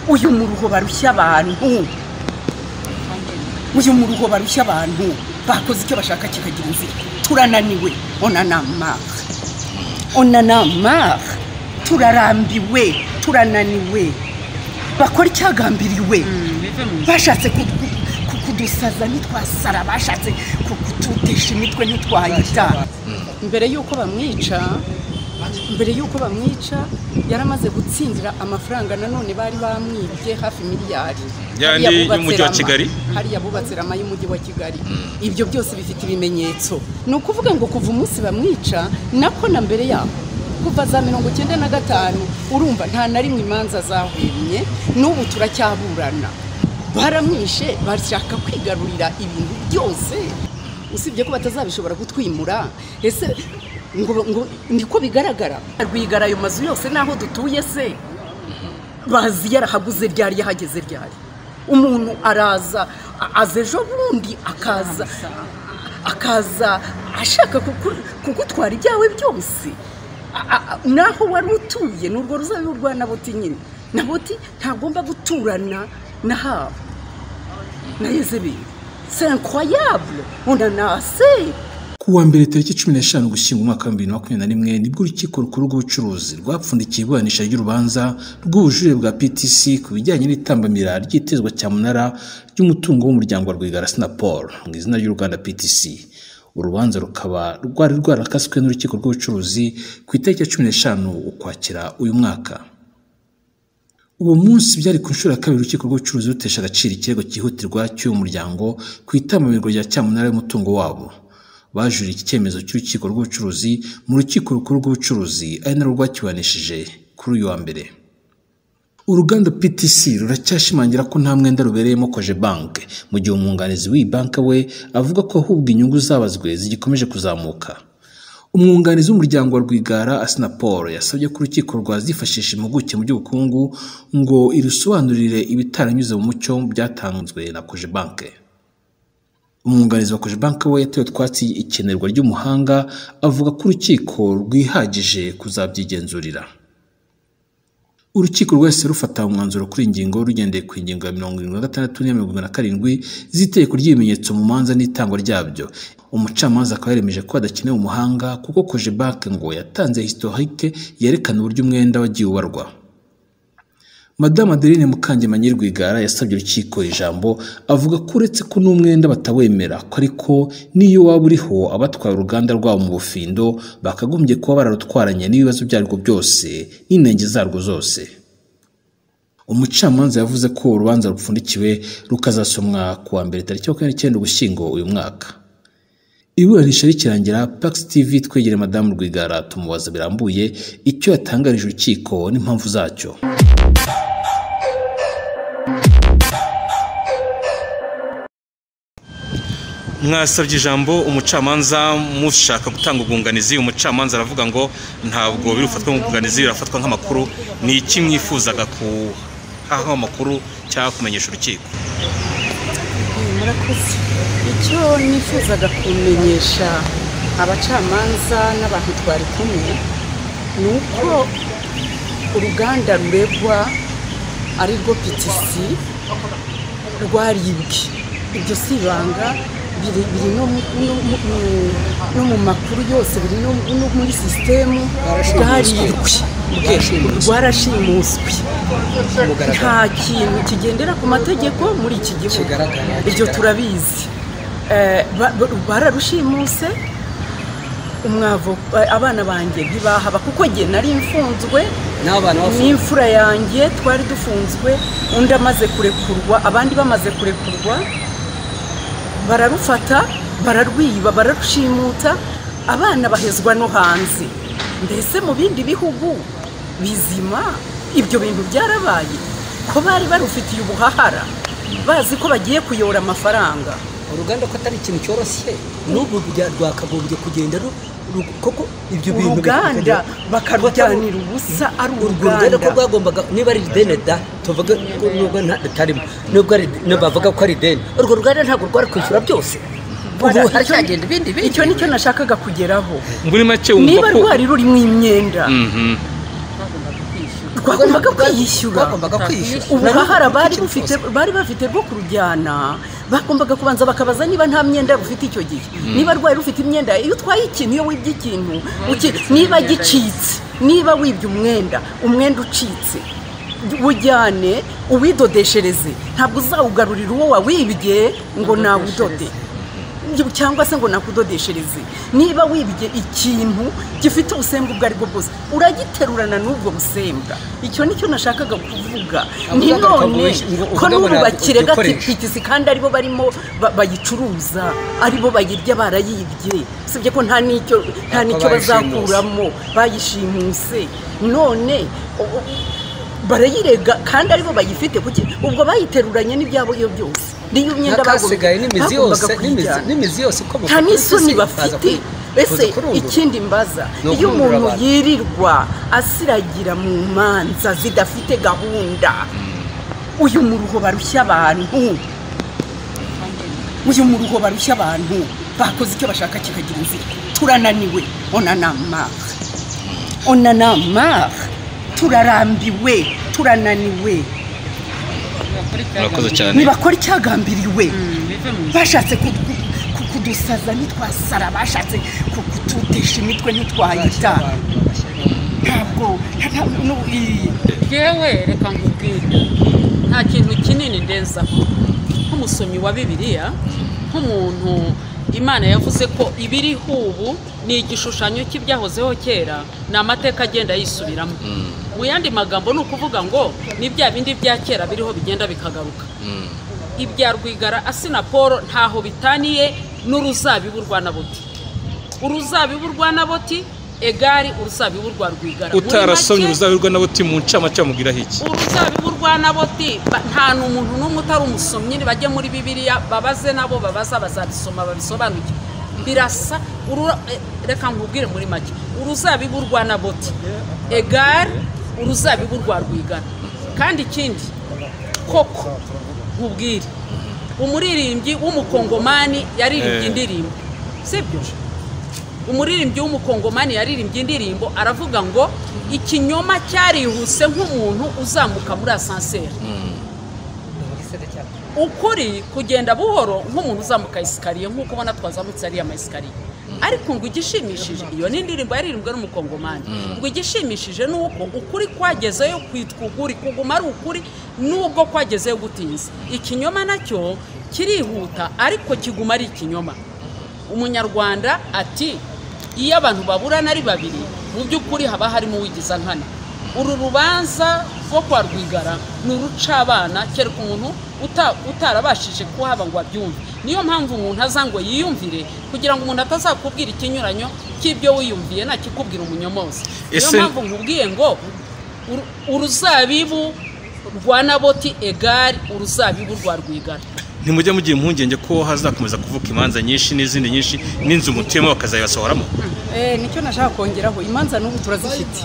uyu muruho barushya abantu bakoze icyo bashaka kikagira inzira turananiwe onanama turarambiwe turananiwe bakora icyagambiriwe bashatse kudusaza nitwasara bashatse kututesha imitwe nitwayita mbere yuko bamwica yaramaze gutsindira amafaranga nanone bari bamwibye hafi miliyari yandi y'umujyi wa Kigali hari yabubatse rama y'umujyi wa Kigali ibyo byose bifite ibimenyetso no kuvuga ngo kuva umunsi bamwica nako na mbere yaho kuva za 95 urumva nta na rimwe imanza zahwemye n'ubu turacyaburana baramwishe bashaka kwigarurira ibintu byose usibye ko batazabishobora gutwimura ese ngo niko bigaragara rwigara ayo mazu yose naho dutuye se bazi yarahaguze ryari yahageze ryari umuntu araza azejo bundi akaza ashaka kugutwara ibyawe byose naho wari utuye n'urwo ruzabibu rwa Nabuti nyine Nabuti ntagomba guturana na habo na Yezebeli c'est incroyable on en a assez. Kuwa mbere tariki 15 Ugushyingo umwaka wa 2021 nibwo urukiko rukuru rw'ubucuruzi rwapfundikiye iburanisha ry'urubanza rw'ubujurire bwa PTC ku bijyanye n'itambamira ry'itezwa cyamunara ry'umutungo w'umuryango wa Rwigara Sinapol mu izina ry'uruganda PTC. Urubanza rukaba rwari rwarakaswe n'urukiko rw'ubucuruzi ku itariki ya 15 Ukwakira uyu mwaka. Uwo munsi byari ku nshuro ya kabiri urukiko rw'ubucuruzi rutesha agaciro ikirego cyihutirwa cy'uwo muryango ku itambamirwa rya cyamunara y'umutungo wabo. Bajuriye iki cyemezo cy'urukiko rw'ubucuruzi mu rukiko rukuru rw'ubucuruzi ari narwo rwakibanishije kuri uyu wa mbere. Uruganda PTC ruracyashimangira ko nta mwenda rubereyemo Cogebanque mu gihe umwunganizi w'iyi banki we avuga ko ahubwo inyungu zabazwe zigikomeje kuzamuka. Umwunganizi w'umuryango wa Rwigara Sinapol yasabye ko urukiko rwazifashisha impuguke mu by'ubukungu ngo irusobanurire ibitaranyuze mu mucyo byatanzwe na Cogebanque. Umwunganizi wa Cogebanque we yatewe twatsi ikenerwa ry'umuhanga avuga ko urukiko rwihagije kuzabyigenzurira. Urukiko rwese rufata umwanzuro kuri ingingo rugendeye ku ingingo ya 76 na 77 z'itegeko ry'ibimenyetso mu manza n'itangwa ryabyo. Umucamanza akaba yaremeje ko adakeneye umuhanga kuko Cogebanque ngo yatanze historique yerekana uburyo umwenda wagiye ubarwa. Madame Adeline Mukangemanyi Rwigara yasabye urukiko ijambo avuga ko uretse ko n'umwenda batawemera ko ariko niyo waba uriho abatwaye uruganda rwabo mu bufindo bakagombye kuba bararutwaranye n'ibibazo byarwo byose n'inenge zarwo zose. Umucamanza yavuze ko urubanza rupfundikiwe rukazasomwa kuwa mbere tariki 29 Ugushyingo uyu mwaka. Iburanisha rikirangira Pax TV twegere Madame Rwigara tumubaza birambuye icyo yatangarije urukiko n'impamvu zacyo. Mwasabye ijambo umucamanza mushaka gutanga ubwunganizi. Umucamanza aravuga ngo ntabwo birufatwa nk'ubwunganizi birafatwa nk'amakuru. Ni iki mwifuzaga kuhaha amakuru cyangwa kumenyesha urukiko? Murakoze. Icyo nifuzaga kumenyesha abacamanza n'abantu twari kumwe ni uko uruganda ruregwa ari rwo PTC rwaribwe. Ibyo si ibanga biri no mu makuru yose biri no muri systeme rwarashimuswe. Nta kintu kigendera ku mategeko muri iki gihugu, ibyo turabizi. Bararushimuse umwavo abana banjye ntibahaba kuko nge nari mfunzwe n'imfura yanjye twari dufunzwe, undi amaze kurekurwa abandi bamaze kurekurwa bararufata bararwiba bararushimuta abana bahezwa no hanze. Mbese mu bindi bihugu bizima ibyo bintu byarabaye ko bari barufitiye ubuhahara bazi ko bagiye kuyora amafaranga. Uruganda ko atari ikintu cyoroshye n'ubu rwakagombye kugenda koko ibyo bintu uruganda bakarujyanira ubusa ari uruganda ko rwagombaga niba ari dene da tuvuga ko nubwo ntatarimo nubwo ari bavuga ko ari dene urwo ruganda ntabwo rwari kwishyura byose. Ubu haragenda ibindi icyo nicyo nashakaga kugeraho. Muri make wumva niba rwari ruri mu imyenda twagombaga kwiyishyura ubuhahara bari bafite bwo kurujyana bagombaga kubanza bakabaza niba nta myenda rufite icyo gihe niba rwari rufite imyenda iyo utwaye ikintu iyo wibye ikintu niba gicitse niba wibye umwenda ucitse ujyane uwidodeshereze ntabwo uzawugarurira uwo wawibye ngo nawudode cyangwa se ngo nakudodeshereze niba wibye ikintu gifite ubusembwa ubwo ari bwo bwose uragiterurana n'ubwo busembwa icyo nicyo nashakaga kuvuga ni none ko n'ubu bakirega tikitisi kandi aribo barimo bayicuruza aribo bayirya barayibye usibye ko nta n'icyo bazakuramo bayishimuse none barayirega kandi aribo bayifite ubwo bayiteruranye n'ibyabo iyo byose niyo myenda bagombaga n'imizi yose ukomoka nta n'isoni bafite ese ikindi mbaza iyo umuntu yirirwa asiragira mu manza zidafite gahunda uyu muruho barushya abantu bakoze icyo bashaka kikagira inzira turananiwe onanama turarambiwe turananiwe nibakora icyagambiriwe bashatse kudusaza ntitwasara bashatse kututesha imitwe ntitwayita ntabwo yewe reka nkubwire nta kintu kinini ndenzaho nk'umusomyi wa Bibiliya nk'umuntu Imana yavuze ko ibiriho ubu ni igishushanyo cy'ibyahozeho kera ni amateka agenda yisubiramo mu yandi magambo ni ukuvuga ngo ni bya bindi bya kera biriho bigenda bikagaruka ibya Rwigara Asina Paul ntaho bitaniye n'uruzabibu rwa Naboti uruzabibu rwa Naboti egari uruzabibu rwa Rwigara utarasomye uruzabibu rwa Naboti mu ncamake mugira hiki uruzabibu rwa Naboti nta n'umuntu n'umwe utari umusomyi bajye muri Bibiliya babaze nabo bazabisoma babisobanukirwe birasa reka nkubwire muri make uruzabibu rwa Naboti egari uruzabibu rwa Rwigara kandi ikindi koko nkubwire umuririmbyi w'umukongomani yaririmbye indirimbo sibyo umuririmbyi w'umukongomani yaririmbye indirimbo aravuga ngo ikinyoma cyarihuse nk'umuntu uzamuka muri asanseri ukuri kugenda buhoro nk'umuntu uzamuka isikariye nk'uko ubona twazamutse ariya mayisikariye ariko ngo igishimishije iyo ni indirimbo yaririmbwe n'umukongomani ngo igishimishije ni uko ukuri kwagezeyo kwitwa ukuri kuguma ari ukuri nubwo kwagezeyo gutinze ikinyoma nacyo kirihuta ariko kiguma ari ikinyoma umunyarwanda ati iyo abantu baburana ari babiri mu by'ukuri haba harimo uwigiza nkana uru rubanza rwo kwa Rwigara ni urucabana kereka umuntu utarabashije kuhaba ngo abyumve niyo mpamvu umuntu aza ngo yiyumvire kugira ngo umuntu atazakubwira ikinyuranyo cy'ibyo wiyumviye nakikubwira umunyomozi niyo mpamvu nkubwiye ngo uruzabibu rwa Naboti egari uruzabibu rwa Rwigara ntimujya mugira impungenge ko hazakomeza kuvuka imanza nyinshi n'izindi nyinshi n'inzu mutuyemo bakazayibasohoramo nicyo nashaka kongeraho imanza n'ubu turazifite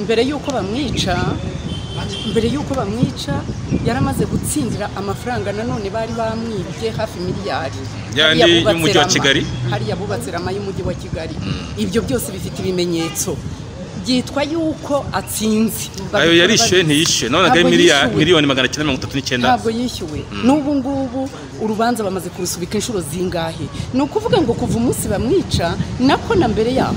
mbere y'uko bamwica yaramaze gutsindira amafaranga nanone bari bamwibye hafi miliyari yandi y'umujyi wa Kigali hariya bubatse rama y'umujyi wa Kigali ibyo byose bifite ibimenyetso byitwa yuko atsinze ayo yarishyuye ntiyishyuye none agaye miliyoni 939 ntabwo yishyuwe n'ubu ngubu urubanza bamaze kurusubika inshuro zingahe ni ukuvuga ngo kuva umunsi bamwica nako na mbere yabo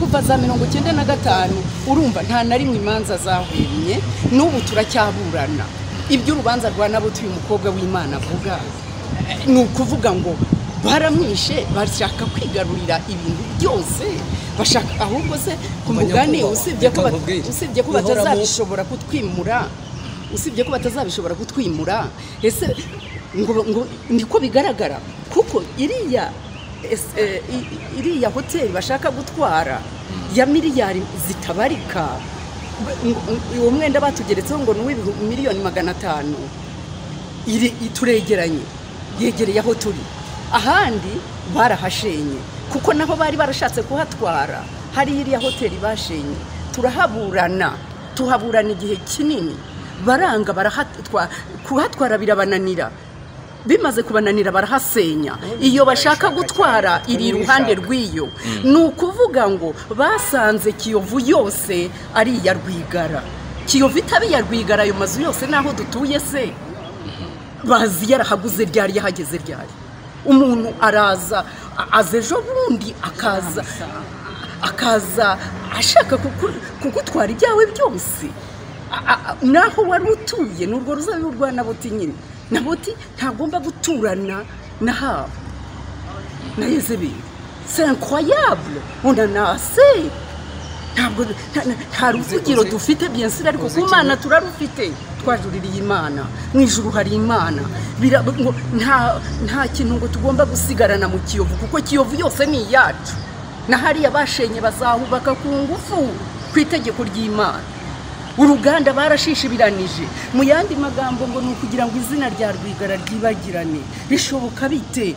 kuva za 95 urumva nta na rimwe imanza zahwemye n'ubu turacyaburana ibyo urubanza rwa Naboti uyu mukobwa w'Imana avuga ni ukuvuga ngo baramwishe bashaka kwigarurira ibintu byose bashaka ahubwo se ku mugani usibye ko batazabishobora kutwimura ese ngo niko bigaragara kuko iriya hoteli bashaka gutwara ya miliyari zitabarika uwo mwenda batugeretseho ngo ni miliyoni 500 turegeranye yegereye aho turi ahandi barahashenye kuko naho bari barashatse kuhatwara hari iriya hoteli bashenye tuhaburana igihe kinini baranga kuhatwara birabananira bimaze kubananira barahasenya iyo bashaka gutwara iri ruhande rw'iyo ni ukuvuga ngo basanze Kiyovu yose ari iya Rwigara Kiyovu itabi ya Rwigara ayo mazu yose naho dutuye se bazi yarahaguze ryari yahageze ryari umuntu araza aze ejo bundi akaza ashaka kugutwara ibyawe byose naho wari utuye n'urwo ruzabibu rwa Naboti nyine Naboti ntagomba guturana na habo na Yezebeli c'est incroyable on en a assez ntabwo nta ruvugiro dufite bien sûr ariko ku Mana turarufite twajuririye Imana mu ijuru hari Imana nta kintu ngo tugomba gusigarana mu Kiyovu kuko Kiyovu yose ni iyacu na hariya bashenye bazahubaka ku ngufu ku itegeko ry'Imana uruganda barashishibiranije mu yandi magambo ngo ni ukugira ngo izina rya Rwigara ryibagirane bishoboka bite